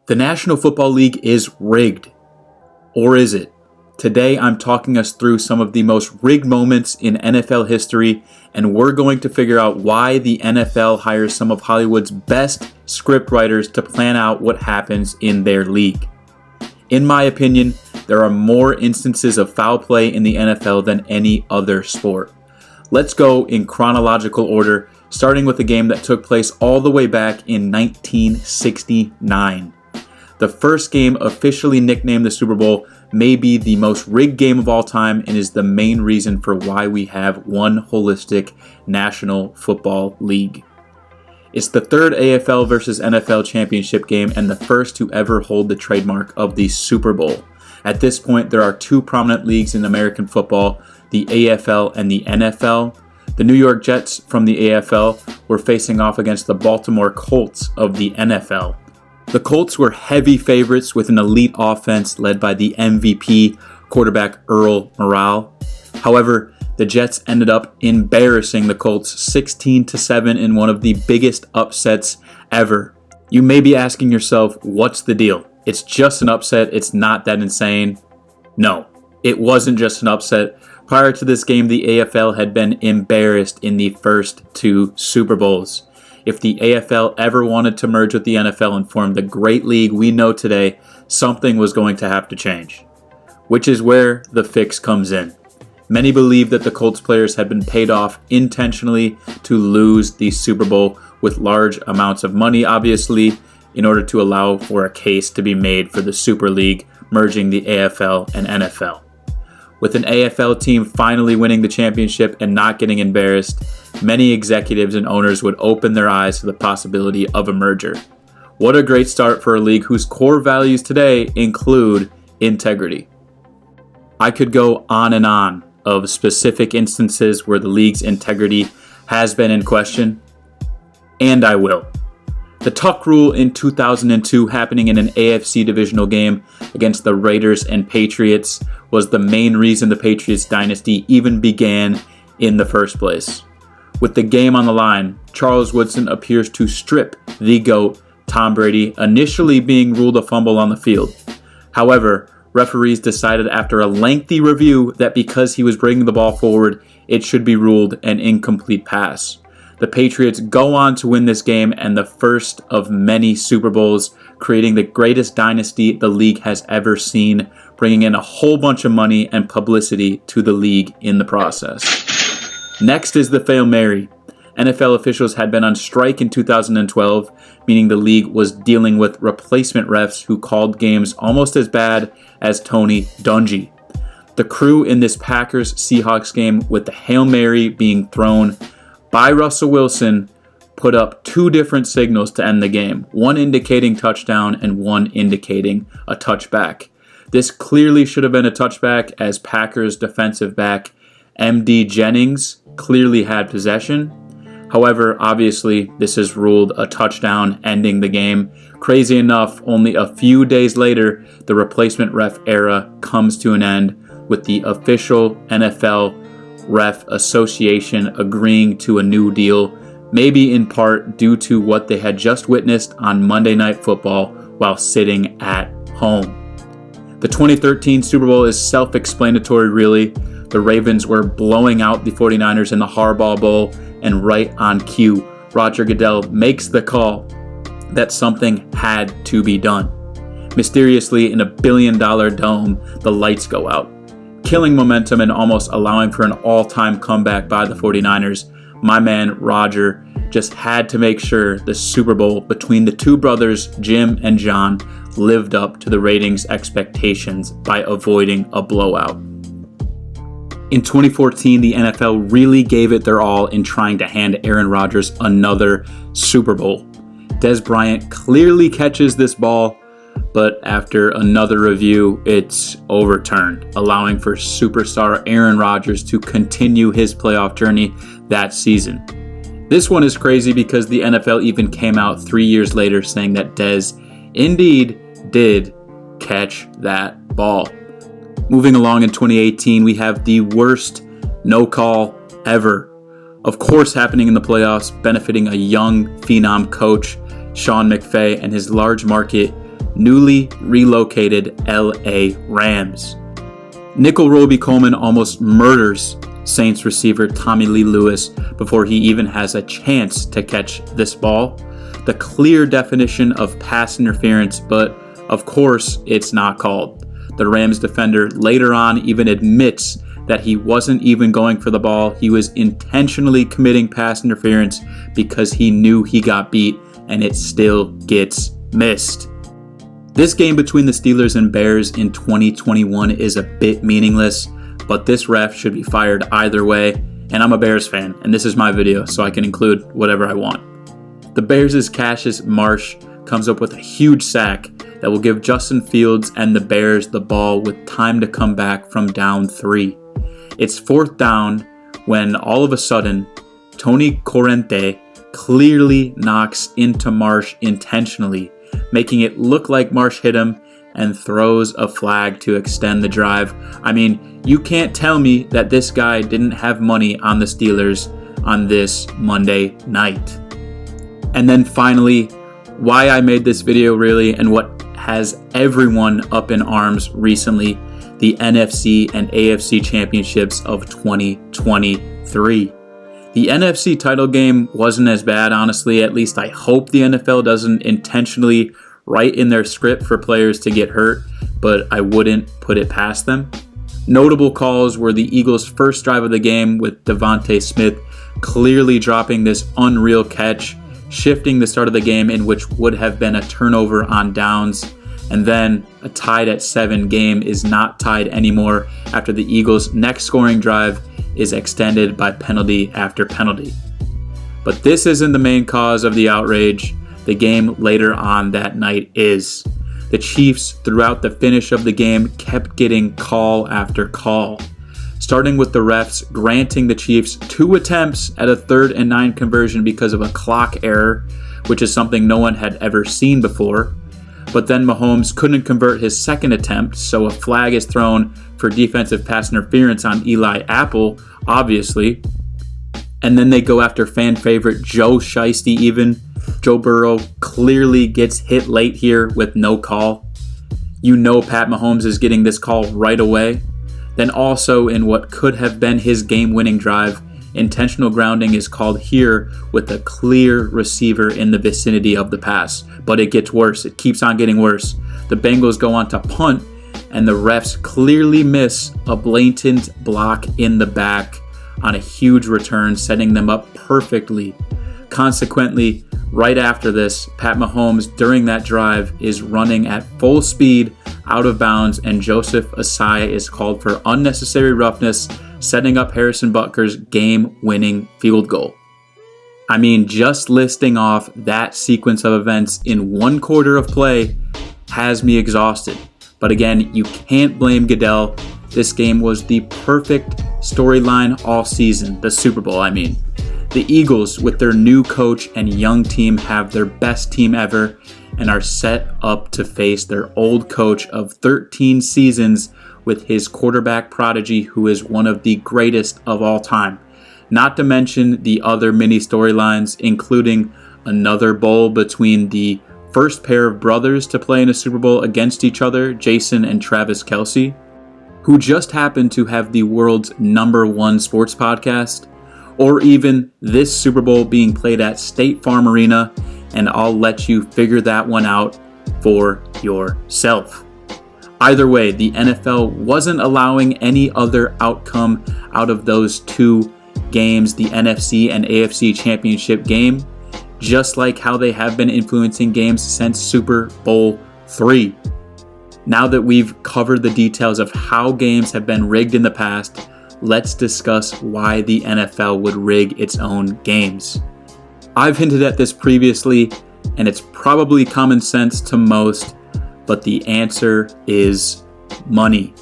The National Football League is rigged. Or is it? Today I'm talking us through some of the most rigged moments in NFL history, and we're going to figure out why the NFL hires some of Hollywood's best script writers to plan out what happens in their league. In my opinion, there are more instances of foul play in the NFL than any other sport. Let's go in chronological order, starting with a game that took place all the way back in 1969. The first game officially nicknamed the Super Bowl may be the most rigged game of all time and is the main reason for why we have one holistic National Football League. It's the third AFL versus NFL championship game and the first to ever hold the trademark of the Super Bowl. At this point, there are two prominent leagues in American football, the AFL and the NFL. The New York Jets from the AFL were facing off against the Baltimore Colts of the NFL. The Colts were heavy favorites with an elite offense led by the MVP quarterback Earl Morrall. However, the Jets ended up embarrassing the Colts 16-7 in one of the biggest upsets ever. You may be asking yourself, what's the deal? It's just an upset. It's not that insane. No, it wasn't just an upset. Prior to this game, the AFL had been embarrassed in the first two Super Bowls. If the AFL ever wanted to merge with the NFL and form the great league we know today, something was going to have to change. Which is where the fix comes in. Many believe that the Colts players had been paid off intentionally to lose the Super Bowl with large amounts of money, obviously, in order to allow for a case to be made for the Super League merging the AFL and NFL. With an AFL team finally winning the championship and not getting embarrassed, many executives and owners would open their eyes to the possibility of a merger. What a great start for a league whose core values today include integrity. I could go on and on of specific instances where the league's integrity has been in question, and I will. The Tuck Rule in 2002, happening in an AFC divisional game against the Raiders and Patriots, was the main reason the Patriots dynasty even began in the first place. With the game on the line, Charles Woodson appears to strip the GOAT, Tom Brady, initially being ruled a fumble on the field. However, referees decided after a lengthy review that because he was bringing the ball forward, it should be ruled an incomplete pass. The Patriots go on to win this game and the first of many Super Bowls, creating the greatest dynasty the league has ever seen, bringing in a whole bunch of money and publicity to the league in the process. Next is the Hail Mary. NFL officials had been on strike in 2012, meaning the league was dealing with replacement refs who called games almost as bad as Tony Dungy. The crew in this Packers-Seahawks game, with the Hail Mary being thrown by Russell Wilson, put up two different signals to end the game, one indicating touchdown and one indicating a touchback. This clearly should have been a touchback, as Packers defensive back M.D. Jennings clearly had possession. However, obviously, this is ruled a touchdown, ending the game. Crazy enough, only a few days later, the replacement ref era comes to an end, with the official NFL Ref Association agreeing to a new deal, maybe in part due to what they had just witnessed on Monday Night Football while sitting at home. The 2013 Super Bowl is self-explanatory, really. The Ravens were blowing out the 49ers in the Harbaugh Bowl, and right on cue, Roger Goodell makes the call that something had to be done. Mysteriously, in a billion-dollar dome, the lights go out, killing momentum and almost allowing for an all-time comeback by the 49ers. My man Roger just had to make sure the Super Bowl between the two brothers, Jim and John, lived up to the ratings expectations by avoiding a blowout. In 2014, the NFL really gave it their all in trying to hand Aaron Rodgers another Super Bowl. Dez Bryant clearly catches this ball, but after another review, it's overturned, allowing for superstar Aaron Rodgers to continue his playoff journey that season. This one is crazy because the NFL even came out 3 years later saying that Dez indeed did catch that ball. Moving along in 2018, we have the worst no call ever. Of course, happening in the playoffs, benefiting a young phenom coach, Sean McVay, and his large market newly relocated LA Rams. Nickel Roby Coleman almost murders Saints receiver Tommy Lee Lewis before he even has a chance to catch this ball. The clear definition of pass interference, but of course it's not called. The Rams defender later on even admits that he wasn't even going for the ball. He was intentionally committing pass interference because he knew he got beat, and it still gets missed. This game between the Steelers and Bears in 2021 is a bit meaningless, but this ref should be fired either way, and I'm a Bears fan, and this is my video, so I can include whatever I want. The Bears' Cassius Marsh comes up with a huge sack that will give Justin Fields and the Bears the ball with time to come back from down 3. It's 4th down when all of a sudden, Tony Corrente clearly knocks into Marsh intentionally, making it look like Marsh hit him, and throws a flag to extend the drive. I mean, you can't tell me that this guy didn't have money on the Steelers on this Monday night. And then finally, why I made this video really, and what has everyone up in arms recently, the NFC and AFC championships of 2023. The NFC title game wasn't as bad, honestly. At least I hope the NFL doesn't intentionally write in their script for players to get hurt, but I wouldn't put it past them. Notable calls were the Eagles' first drive of the game with Devontae Smith clearly dropping this unreal catch, shifting the start of the game in which would have been a turnover on downs, and then a tied at 7 game is not tied anymore after the Eagles' next scoring drive is extended by penalty after penalty. But this isn't the main cause of the outrage. The game later on that night is. The Chiefs, throughout the finish of the game, kept getting call after call, starting with the refs granting the Chiefs 2 attempts at a 3rd and 9 conversion because of a clock error, which is something no one had ever seen before. But then Mahomes couldn't convert his 2nd attempt, so a flag is thrown for defensive pass interference on Eli Apple, obviously. And then they go after fan favorite Joe Shiesty even. Joe Burrow clearly gets hit late here with no call. You know Pat Mahomes is getting this call right away. Then also in what could have been his game-winning drive, intentional grounding is called here with a clear receiver in the vicinity of the pass. But it gets worse. It keeps on getting worse. The Bengals go on to punt, and the refs clearly miss a blatant block in the back on a huge return, setting them up perfectly. Consequently, right after this, Pat Mahomes, during that drive, is running at full speed out of bounds, and Joseph Asai is called for unnecessary roughness, setting up Harrison Butker's game-winning field goal. I mean, just listing off that sequence of events in 1 quarter of play has me exhausted. But again, you can't blame Goodell. This game was the perfect storyline all season, the Super Bowl, I mean. The Eagles, with their new coach and young team, have their best team ever and are set up to face their old coach of 13 seasons with his quarterback prodigy, who is one of the greatest of all time. Not to mention the other mini storylines, including another bowl between the first pair of brothers to play in a Super Bowl against each other, Jason and Travis Kelce, who just happen to have the world's #1 sports podcast, or even this Super Bowl being played at State Farm Arena, and I'll let you figure that one out for yourself. Either way, the NFL wasn't allowing any other outcome out of those 2 games, the NFC and AFC championship game, just like how they have been influencing games since Super Bowl III. Now that we've covered the details of how games have been rigged in the past, let's discuss why the NFL would rig its own games. I've hinted at this previously, and it's probably common sense to most, but the answer is money.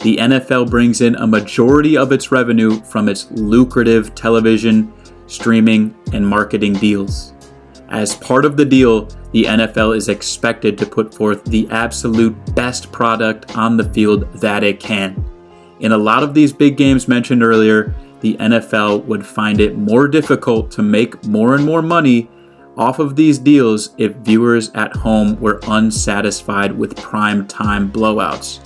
The NFL brings in a majority of its revenue from its lucrative television, streaming, and marketing deals. As part of the deal, the NFL is expected to put forth the absolute best product on the field that it can. In a lot of these big games mentioned earlier, the NFL would find it more difficult to make more and more money off of these deals if viewers at home were unsatisfied with prime time blowouts.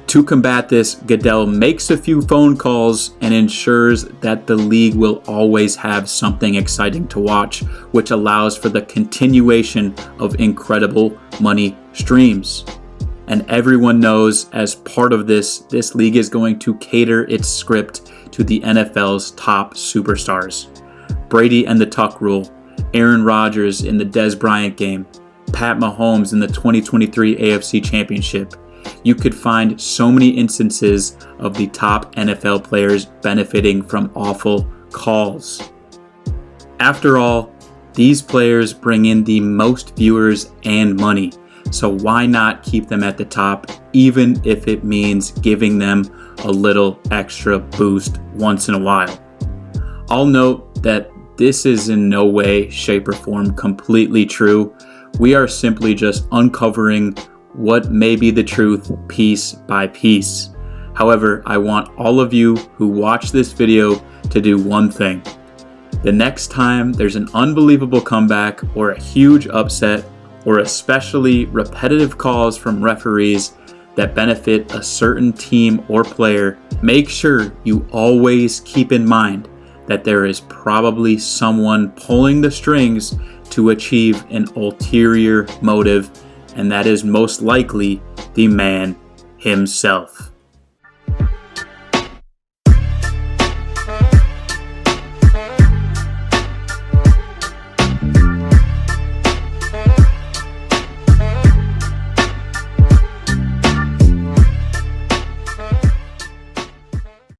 To combat this, Goodell makes a few phone calls and ensures that the league will always have something exciting to watch, which allows for the continuation of incredible money streams. And everyone knows as part of this league is going to cater its script to the NFL's top superstars. Brady and the Tuck Rule, Aaron Rodgers in the Dez Bryant game, Pat Mahomes in the 2023 AFC Championship. You could find so many instances of the top NFL players benefiting from awful calls. After all, these players bring in the most viewers and money, so why not keep them at the top, even if it means giving them a little extra boost once in a while? I'll note that this is in no way, shape, or form completely true. We are simply just uncovering what may be the truth piece by piece. However, I want all of you who watch this video to do one thing. The next time there's an unbelievable comeback or a huge upset or especially repetitive calls from referees that benefit a certain team or player, make sure you always keep in mind that there is probably someone pulling the strings to achieve an ulterior motive, and that is most likely the man himself.